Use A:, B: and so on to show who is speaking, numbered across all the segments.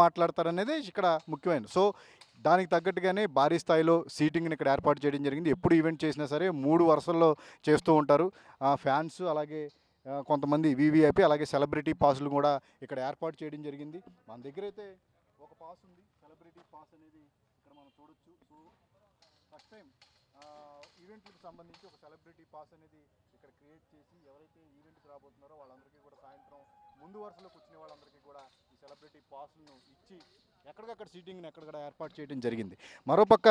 A: మాట్లాడతారనేదే ఇక్కడ ముఖ్యమైనది. సో, దానికి తగ్గట్టుగానే భారీ స్థాయిలో సీటింగ్‌ని ఇక్కడ ఏర్పాటు చేయడం జరిగింది. ఎప్పుడు ఈవెంట్ చేసినా సరే 3 వరుసల్లో చేస్తూ ఉంటారు. ఫ్యాన్స్ అలాగే కొంతమంది వీవీఐపీ అలాగే సెలబ్రిటీ పాస్‌లు గూడా ఇక్కడ ఏర్పాటు చేయడం జరిగింది. మన దగ్గరైతే ఒక పాస్ ఉంది. సెలబ్రిటీ పాస్ అనేది ఇక్కడ మనం చూడొచ్చు. సో, ఫస్ట్ టైం ఈవెంట్‌కి సంబంధించి ఒక సెలబ్రిటీ పాస్ అనేది ఇక్కడ క్రియేట్ చేసి ఎవరైతే ఈవెంట్‌కి రాబోతున్నారో వాళ్ళందరికీ కూడా సాయంత్రం ముందు వరుసలో కూర్చునే వాళ్ళందరికీ కూడా ఈ సెలబ్రిటీ పాస్‌లను ఇచ్చి ఎక్కడికక్కడ సీటింగ్‌ని ఎక్కడికక్కడ ఏర్పాటు చేయడం జరిగింది. మరోపక్క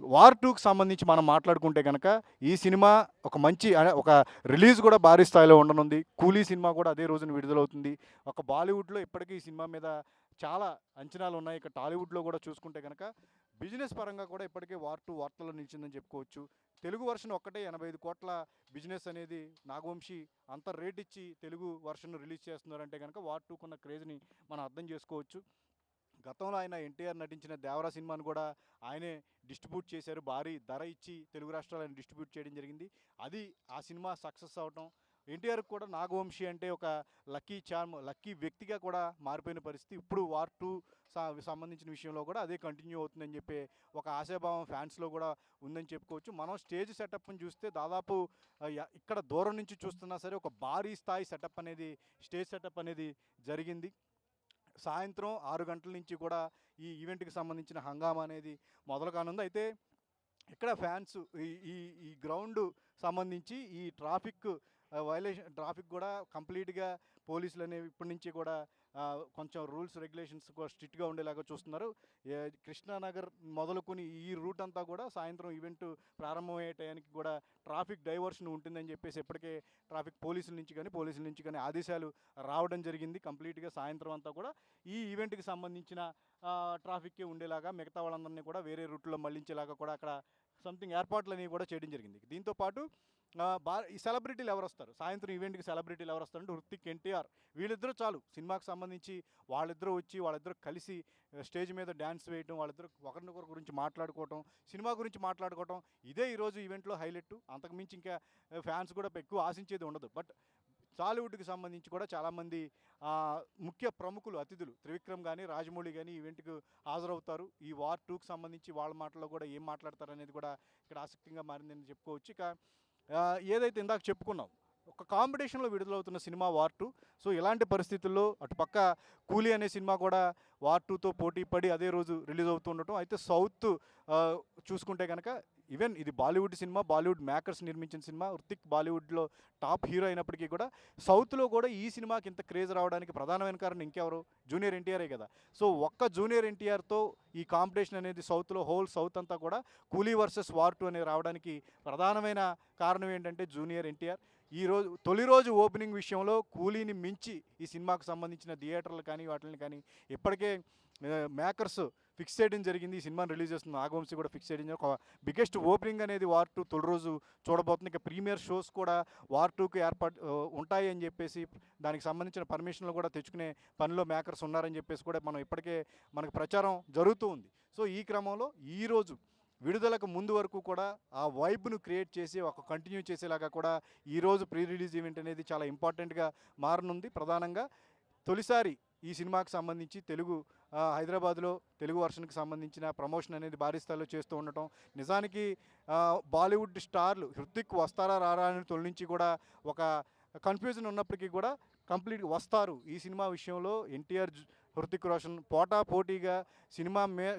A: వార్ 2కి సంబంధించి మనం మాట్లాడుకుంటే గనక ఈ సినిమా ఒక మంచి ఒక రిలీజ్ కూడా భారీ స్థాయిలో ఉండనుంది. 'కూలీ' సినిమా కూడా అదే రోజున విడుదలవుతుంది. ఒక బాలీవుడ్‌లో ఇప్పటికీ ఈ సినిమా మీద చాలా అంచనాలు ఉన్నాయి. ఇక టాలీవుడ్‌లో కూడా చూసుకుంటే గనక బిజినెస్ పరంగా కూడా ఇప్పటికే వార్ 2 వార్తల్లో నిలిచిందని చెప్పుకోవచ్చు. తెలుగు వర్షన్ ఒక్కటే 85 కోట్ల బిజినెస్ అనేది నాగవంశి అంత రేట్ ఇచ్చి తెలుగు వర్షన్ రిలీజ్ చేస్తున్నారంటే కనుక వార్ 2కున్న క్రేజ్ని మనం అర్థం చేసుకోవచ్చు. గతంలో ఆయన ఎన్టీఆర్ నటించిన 'దేవరా' సినిమాను కూడా ఆయనే డిస్ట్రిబ్యూట్ చేశారు. భారీ ధర ఇచ్చి తెలుగు రాష్ట్రాలు ఆయన డిస్ట్రిబ్యూట్ చేయడం జరిగింది. అది ఆ సినిమా సక్సెస్ అవటం ఎన్టీఆర్కి కూడా నాగవంశి అంటే ఒక లక్కీ చార్మ్ లక్కీ వ్యక్తిగా కూడా మారిపోయిన పరిస్థితి. ఇప్పుడు వార్ 2 సంబంధించిన విషయంలో కూడా అదే కంటిన్యూ అవుతుందని చెప్పి ఒక ఆశాభావం ఫ్యాన్స్లో కూడా ఉందని చెప్పుకోవచ్చు. మనం స్టేజ్ సెటప్ని చూస్తే దాదాపు ఇక్కడ దూరం నుంచి చూస్తున్నా సరే ఒక భారీ స్థాయి సెటప్ అనేది స్టేజ్ సెటప్ అనేది జరిగింది. సాయంత్రం 6 గంటల నుంచి కూడా ఈ ఈవెంట్‌కి సంబంధించిన హంగామా అనేది మొదలు కానుంది. అయితే ఇక్కడ ఫ్యాన్స్ ఈ ఈ ఈ గ్రౌండు సంబంధించి ఈ ట్రాఫిక్ కూడా కంప్లీట్‌గా పోలీసులనేవి ఇప్పటి నుంచి కూడా కొంచెం రూల్స్ రెగ్యులేషన్స్ కూడా స్ట్రిక్ట్‌గా ఉండేలాగా చూస్తున్నారు. కృష్ణానగర్ మొదలుకొని ఈ రూట్ అంతా కూడా సాయంత్రం ఈవెంట్ ప్రారంభమయ్యే టయానికి కూడా ట్రాఫిక్ డైవర్షన్ ఉంటుందని చెప్పేసి ఇప్పటికే పోలీసుల నుంచి కానీ ఆదేశాలు రావడం జరిగింది. కంప్లీట్‌గా సాయంత్రం అంతా కూడా ఈ ఈవెంట్‌కి సంబంధించిన ట్రాఫిక్కే ఉండేలాగా మిగతా వాళ్ళందరినీ కూడా వేరే రూట్‌లో మళ్లించేలాగా కూడా అక్కడ సంథింగ్ ఏర్పాట్లనేవి కూడా చేయడం జరిగింది. దీంతో పాటు ఈ సెలబ్రిటీలు ఎవరొస్తారు సాయంత్రం ఈవెంట్‌కి సెలబ్రిటీలు ఎవరొస్తారంటే హృతిక్, ఎన్టీఆర్ వీళ్ళిద్దరూ చాలు సినిమాకి సంబంధించి వాళ్ళిద్దరూ కలిసి స్టేజ్ మీద డ్యాన్స్ వేయటం, వాళ్ళిద్దరూ ఒకరినొకరి గురించి మాట్లాడుకోవటం, సినిమా గురించి మాట్లాడుకోవటం ఇదే ఈరోజు ఈవెంట్‌లో హైలైట్. అంతకుమించి ఇంకా ఫ్యాన్స్ కూడా ఎక్కువ ఆశించేది ఉండదు. బట్ టాలీవుడ్‌కి సంబంధించి కూడా చాలామంది ముఖ్య ప్రముఖులు అతిథులు త్రివిక్రమ్ గానీ, రాజమౌళి గానీ ఈవెంట్‌కి హాజరవుతారు. ఈ వార్ 2కి సంబంధించి వాళ్ళ మాటల్లో కూడా ఏం మాట్లాడతారనేది కూడా ఇక్కడ ఆసక్తిగా మారిందని చెప్పుకోవచ్చు. ఇక ఏదైతే ఇందాక చెప్పుకున్నాం ఒక కాంపిటీషన్లో విడుదలవుతున్న సినిమా వార్ 2. సో ఇలాంటి పరిస్థితుల్లో అటుపక్క 'కూలీ' అనే సినిమా కూడా వార్ 2తో పోటీ పడి అదే రోజు రిలీజ్ అవుతుండటం. అయితే సౌత్ చూసుకుంటే కనుక ఈవెన్ ఇది బాలీవుడ్ సినిమా, బాలీవుడ్ మేకర్స్ నిర్మించిన సినిమా. హృతిక్ బాలీవుడ్లో టాప్ హీరో అయినప్పటికీ కూడా సౌత్లో కూడా ఈ సినిమాకి ఇంత క్రేజ్ రావడానికి ప్రధానమైన కారణం ఇంకెవరు? జూనియర్ ఎన్టీఆరే కదా. సో ఒక్క జూనియర్ ఎన్టీఆర్తో ఈ కాంపిటీషన్ అనేది సౌత్లో హోల్ సౌత్ అంతా కూడా 'కూలీ వర్సెస్ వార్ 2' అనేది రావడానికి ప్రధానమైన కారణం ఏంటంటే జూనియర్ ఎన్టీఆర్. తొలి రోజు ఓపెనింగ్ విషయంలో 'కూలీని' మించి ఈ సినిమాకు సంబంధించిన థియేటర్లు కానీ వాటిని కానీ ఇప్పటికే మేకర్స్ ఫిక్స్ చేయడం జరిగింది. ఈ సినిమాని రిలీజ్ చేస్తున్న నాగవంశి కూడా ఫిక్స్ చేయడం ఒక బిగ్గెస్ట్ ఓపెనింగ్ అనేది వార్ 2 తొలి రోజు చూడబోతుంది. ఇక ప్రీమియర్ షోస్ కూడా వార్ 2కి ఉంటాయి అని చెప్పేసి దానికి సంబంధించిన పర్మిషన్లు కూడా తెచ్చుకునే పనిలో మేకర్స్ ఉన్నారని చెప్పేసి కూడా ఇప్పటికే మనకు ప్రచారం జరుగుతూ ఉంది. సో ఈ క్రమంలో ఈరోజు విడుదలకు ముందు వరకు కూడా ఆ వైబ్ను క్రియేట్ చేసి ఒక కంటిన్యూ చేసేలాగా కూడా ఈరోజు ప్రీ రిలీజ్ ఈవెంట్ అనేది చాలా ఇంపార్టెంట్గా మారనుంది. ప్రధానంగా తొలిసారి ఈ సినిమాకి సంబంధించి హైదరాబాద్లో తెలుగు వర్షన్కి సంబంధించిన ప్రమోషన్ అనేది భారీ స్థాయిలో చేస్తూ ఉండటం నిజానికి బాలీవుడ్ స్టార్లు హృతిక్ వస్తారా రారా అని తొలి నుంచి కూడా ఒక కన్ఫ్యూజన్ ఉన్నప్పటికీ కూడా కంప్లీట్గా వస్తారు. ఈ సినిమా విషయంలో ఎన్టీఆర్, హృతిక్ రోషన్ పోటాపోటీగా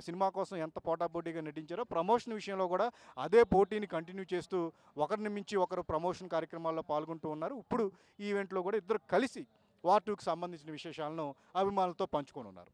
A: సినిమా కోసం ఎంత పోటాపోటీగా నటించారో ప్రమోషన్ విషయంలో కూడా అదే పోటీని కంటిన్యూ చేస్తూ ఒకరిని మించి ఒకరు ప్రమోషన్ కార్యక్రమాల్లో పాల్గొంటూ ఉన్నారు. ఇప్పుడు ఈ ఈవెంట్లో కూడా ఇద్దరు కలిసి వార్ 2కి సంబంధించిన విశేషాలను అభిమానులతో పంచుకొని ఉన్నారు.